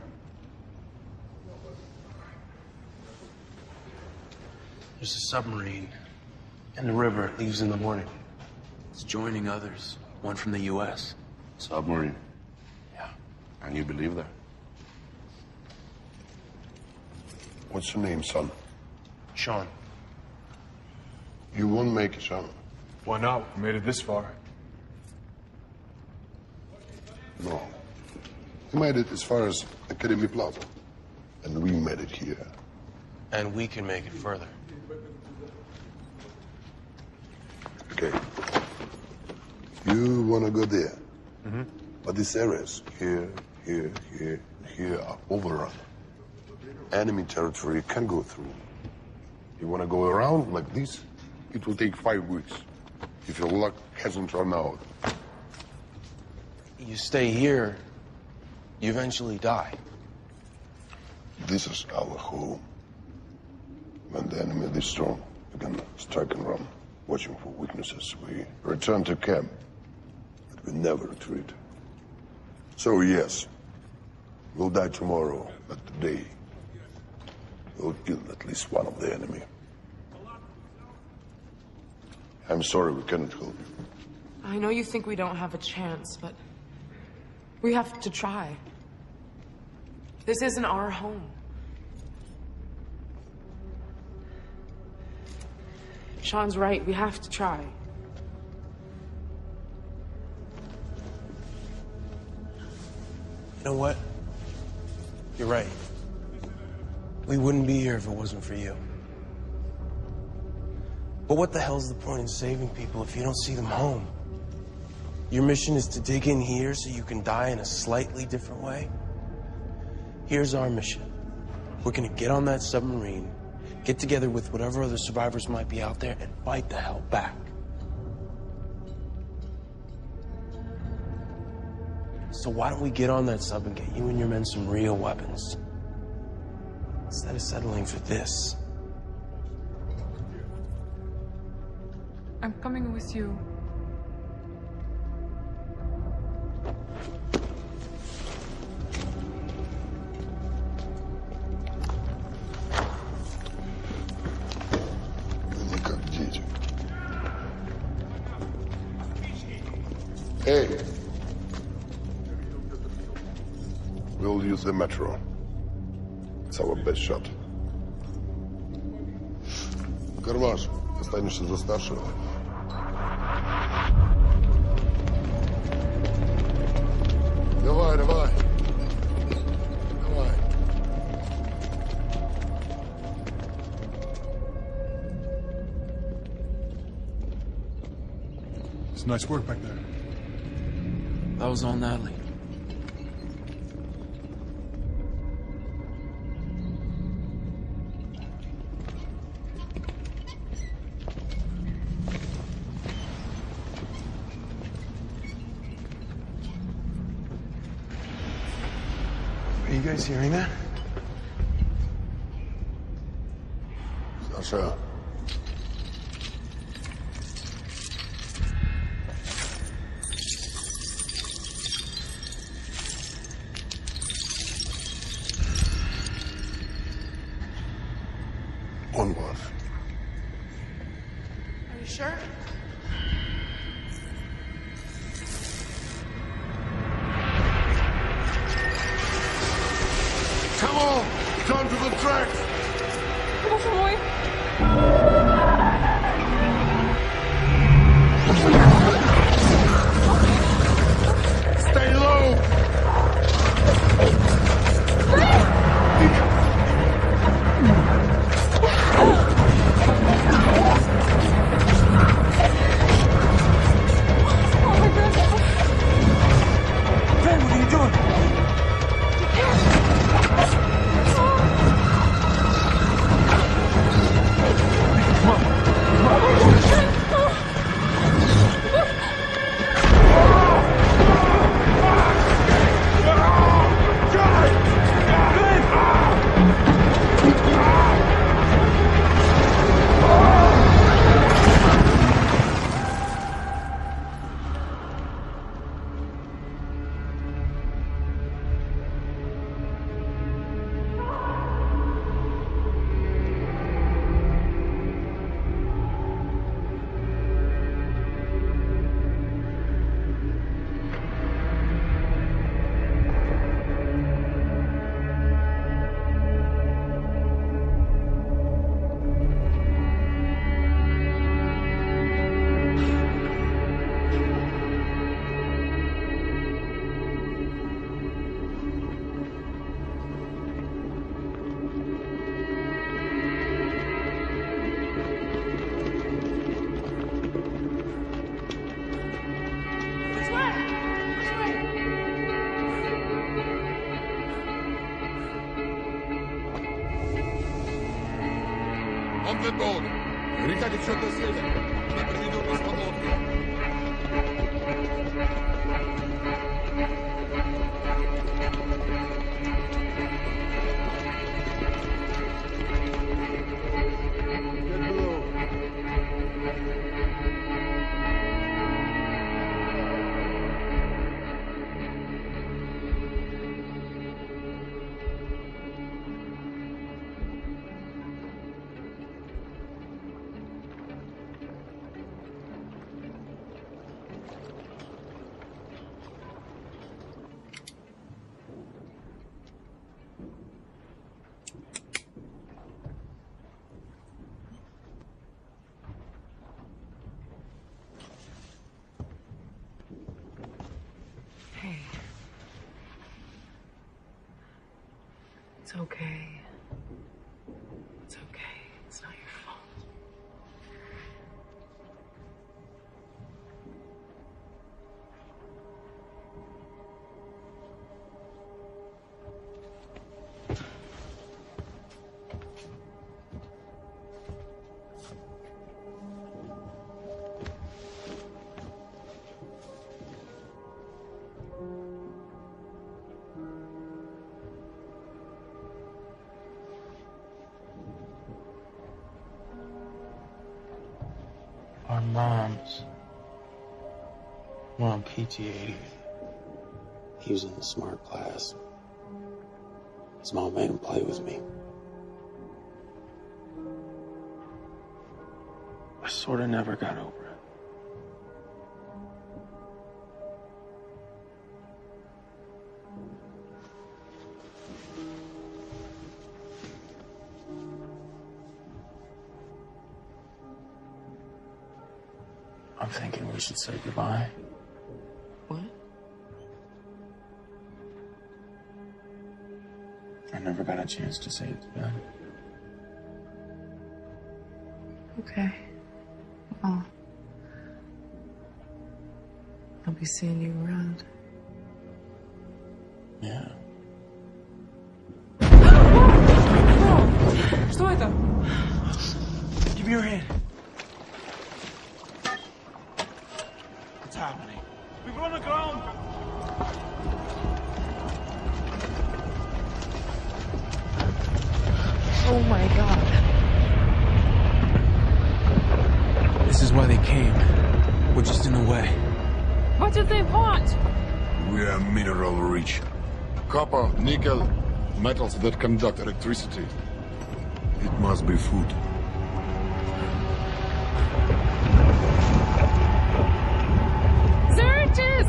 S3: There's a submarine in the river. It leaves in the morning. It's joining others. One from the U.S.
S14: Submarine?
S3: Yeah.
S14: And you believe that? What's your name, son?
S3: Sean.
S14: You won't make it, Sean.
S10: Why not? We made it this far.
S14: No. We made it as far as Academy Plaza. And we made it here.
S3: And we can make it further.
S14: Okay. You want to go there.
S10: Mm-hmm.
S14: But these areas, here, here, here, here, are overrun. Enemy territory you can't go through. You want to go around like this, it will take 5 weeks. If your luck hasn't run out.
S3: You stay here, you eventually die.
S14: This is our home. When the enemy is strong, we can strike and run. Watching for weaknesses, we return to camp. But we never retreat. So yes, we'll die tomorrow, but today, we'll kill at least one of the enemy. I'm sorry we cannot help you.
S9: I know you think we don't have a chance, but we have to try. This isn't our home. Sean's right, we have to try.
S3: You know what? You're right. We wouldn't be here if it wasn't for you. But what the hell's the point in saving people if you don't see them home? Your mission is to dig in here so you can die in a slightly different way? Here's our mission. We're gonna get on that submarine, get together with whatever other survivors might be out there, and fight the hell back. So why don't we get on that sub and get you and your men some real weapons? Instead of settling for this.
S2: I'm coming with you.
S14: Hey. We'll use the metro. It's our best shot. Кармаш, останешься за старшего. Давай, давай. Давай.
S10: It's nice work back there.
S3: That was all Natalie. Are you guys hearing that?
S14: Sasha. Onward.
S9: Are you sure?
S14: Come on! Down to the tracks!
S2: Боже мой!
S15: the boat. Река течет на север. Она приведет нас под лодкой.
S9: Hey. It's okay. It's okay. It's not your fault.
S3: Our moms were on PT-80. He was in the smart class. His mom made him play with me. I sort of never got over it. I'm thinking we should say goodbye.
S9: What?
S3: I never got a chance to say it to Ben.
S9: Okay. Well, I'll be seeing you around.
S3: Yeah.
S2: Что это?
S3: Give me your hand. What's happening?
S12: We've run aground.
S9: Oh my God.
S3: This is why they came. We're just in the way.
S2: What did they want?
S14: We are mineral rich. Copper, nickel, metals that conduct electricity. It must be food.
S2: There it is!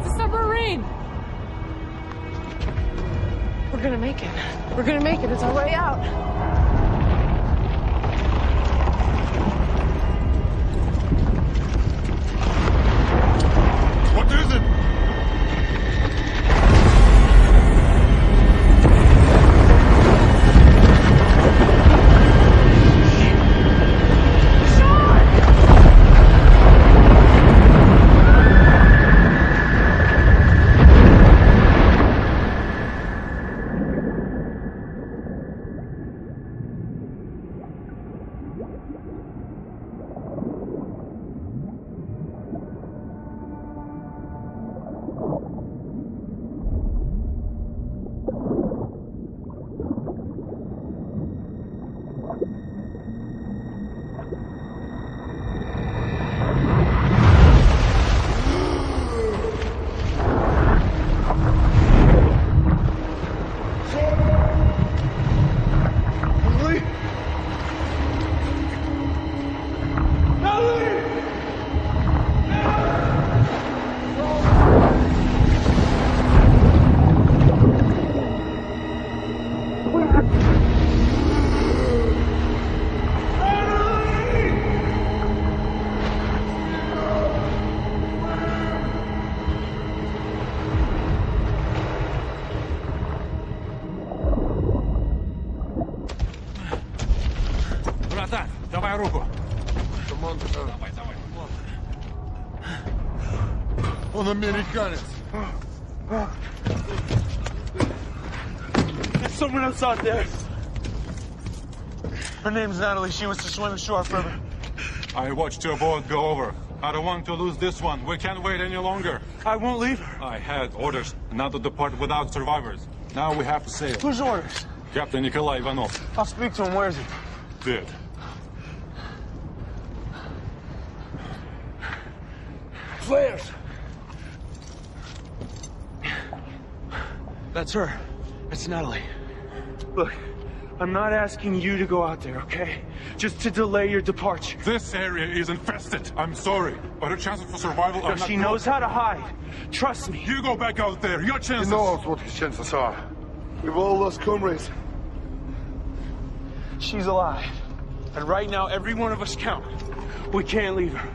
S2: The submarine!
S9: We're gonna make it. We're gonna make it. It's our way out.
S14: What is it?
S12: Давай руку.
S14: Давай. Он американец.
S12: There's someone else out there.
S10: Her name's Natalie. She was to swim ashore further. I watched your boat go over. I don't want to lose this one. We can't wait any longer. I won't leave her. I had orders not to depart without survivors. Now we have to sail.
S9: Whose orders?
S10: Captain Nikolai Ivanov.
S9: I'll speak to him. Where is he?
S10: Dead.
S9: Flares! That's her. That's Natalie. Look, I'm not asking you to go out there, okay? Just to delay your departure.
S10: This area is infested. I'm sorry, but her chances for survival are not...
S9: She knows how to hide. Trust me.
S10: You go back out there. Your chances...
S14: He knows what his chances are. We've all lost comrades.
S9: She's alive. And right now, every one of us count. We can't leave her.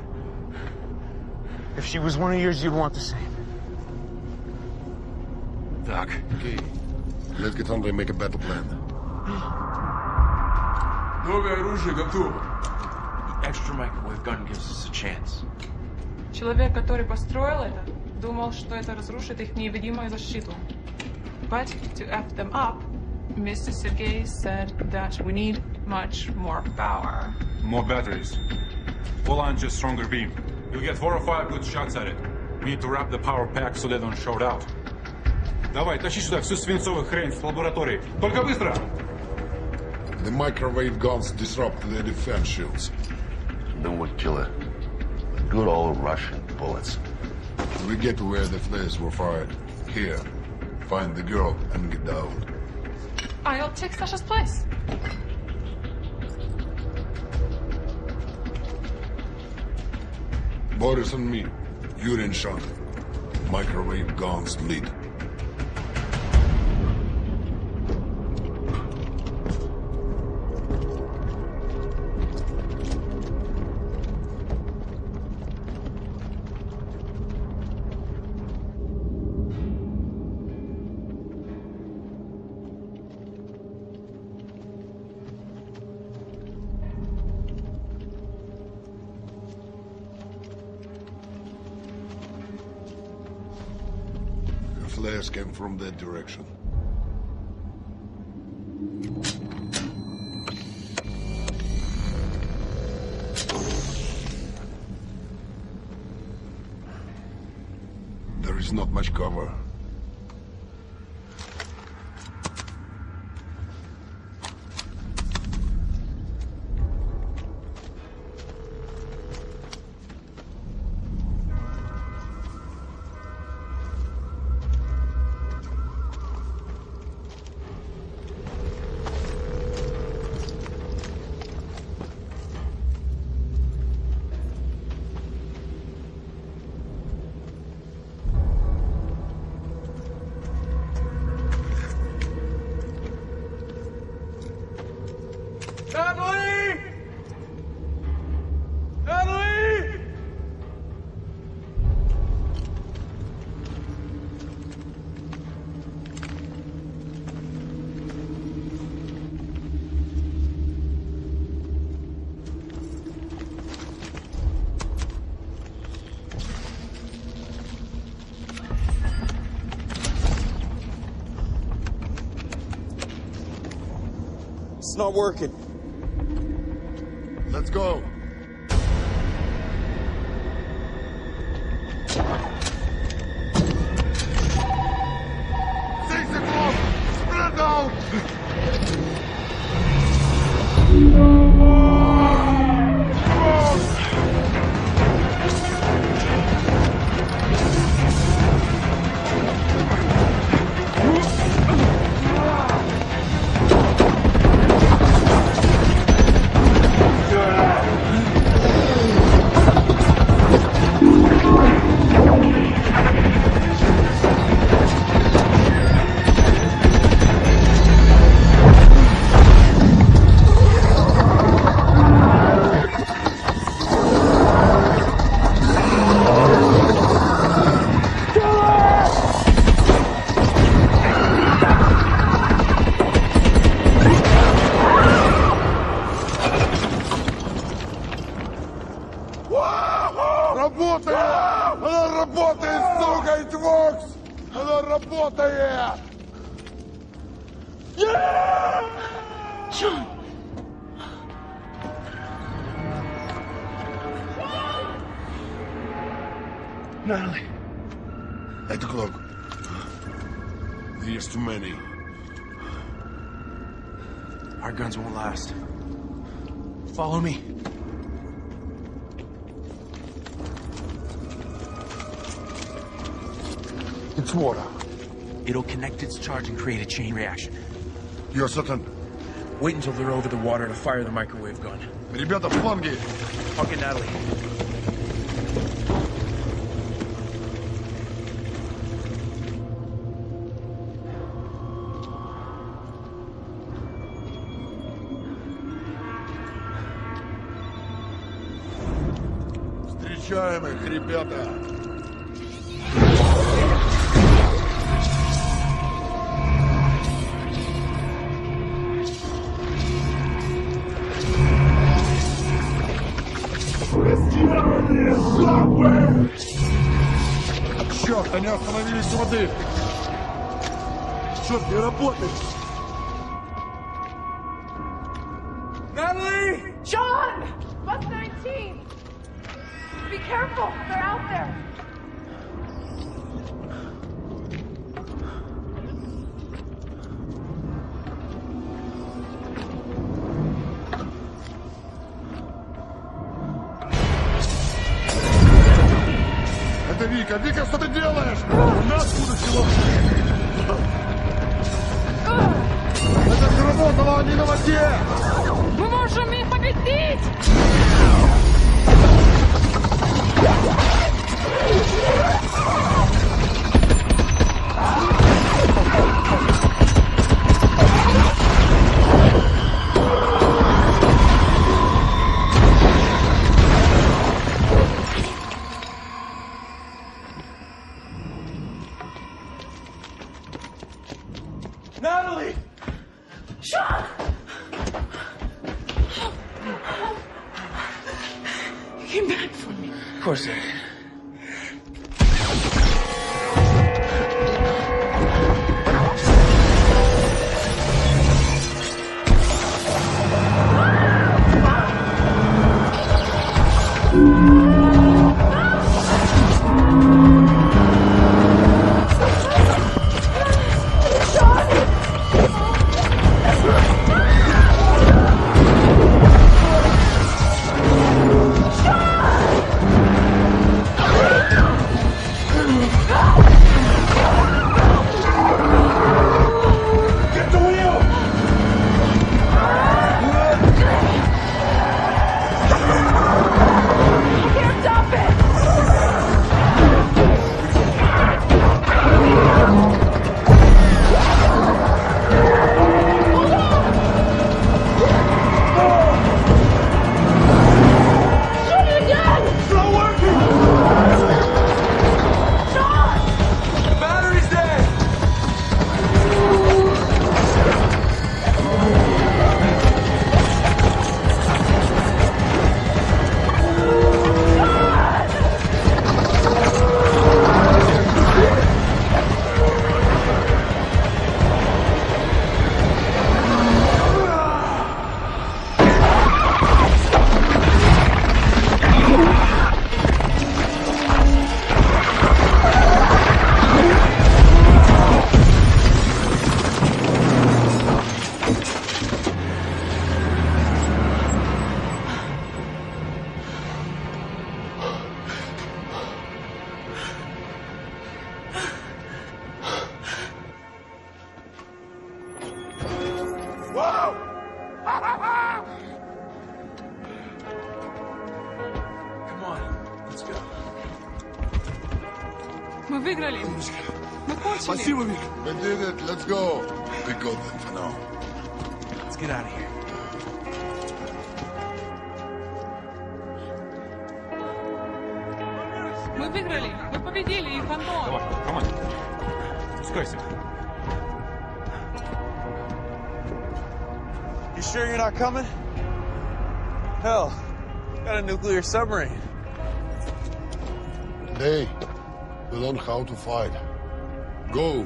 S9: If she was one of yours, you'd want the same.
S14: Doc. Okay. Let's get hungry and make a battle plan.
S3: Новое оружие готово. Extra microwave gun gives us a chance.
S2: Человек, который построил это, думал, что это разрушит их невидимую защиту. But to F them up, Mr. Sergei said that we need much more power.
S10: More batteries. Full on just stronger beam. You'll get 4 or 5 good shots at it. We need to wrap the power pack so they don't short out. Давай, тащи сюда всю свинцовую хрень в лаборатории. Только быстро!
S14: The microwave guns disrupt their defense shields.
S13: Then we'll kill her. Good old Russian bullets.
S14: We get to where the flares were fired. Here. Find the girl and get down.
S2: I'll take Sasha's place.
S14: Boris and me. You're in shot. Microwave guns lead. Flares came from that direction. There is not much cover.
S9: Natalie! Natalie!
S6: It's not working.
S14: Let's go. Six o'clock! Spread out! Работает! Она работает, сука, it works! Она работает!
S9: John!
S14: Natalie. At the clock. There's too many.
S3: Our guns won't last. Follow me.
S14: It's water.
S3: It'll connect its charge and create a chain reaction.
S14: You're certain?
S3: Wait until they're over the water to fire the microwave gun.
S14: Ребята, в фланге!
S3: I'll get Natalie.
S14: Встречаем их, ребята! Черт, они остановились у воды! Черт, не работает!
S2: Natalie! John! Bus 19! Be careful! They're out there!
S14: Это Вика! Вика, что ты делаешь? У нас будущего! Это сработало, они на воде!
S2: Мы можем их победить!
S3: Natalie!
S2: Sean! You came back for me.
S3: Of course I did.
S2: Мы выиграли. Мы кончили.
S14: Спасибо, Вик. We did it. Let's go. We got them for now.
S3: Let's get out of here.
S2: Мы выиграли. Мы победили их, Антон.
S16: Давай, команда. Спускайся.
S6: You sure you're not coming? Hell, got a nuclear submarine.
S14: They learn how to fight. Go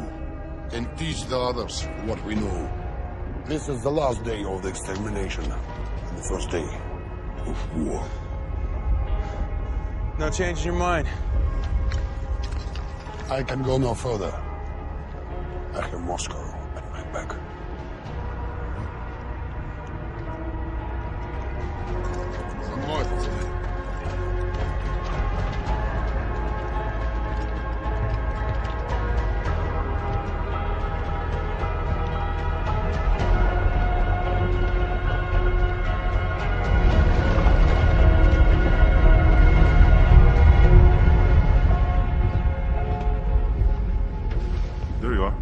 S14: and teach the others what we know. This is the last day of the extermination. And the first day of war.
S6: No change in your mind.
S14: I can go no further. I have Moscow at my back.
S17: There you are.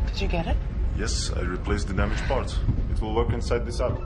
S9: Did you get it?
S17: Yes, I replaced the damaged parts. It will work inside this app.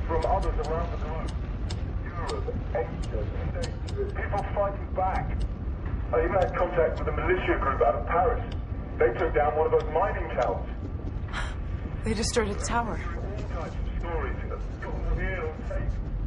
S1: From others around the globe, Europe, Asia, States, people fighting back. I even had contact with a militia group out of Paris. They took down one of those mining towers.
S9: They destroyed a tower.
S1: All types of stories.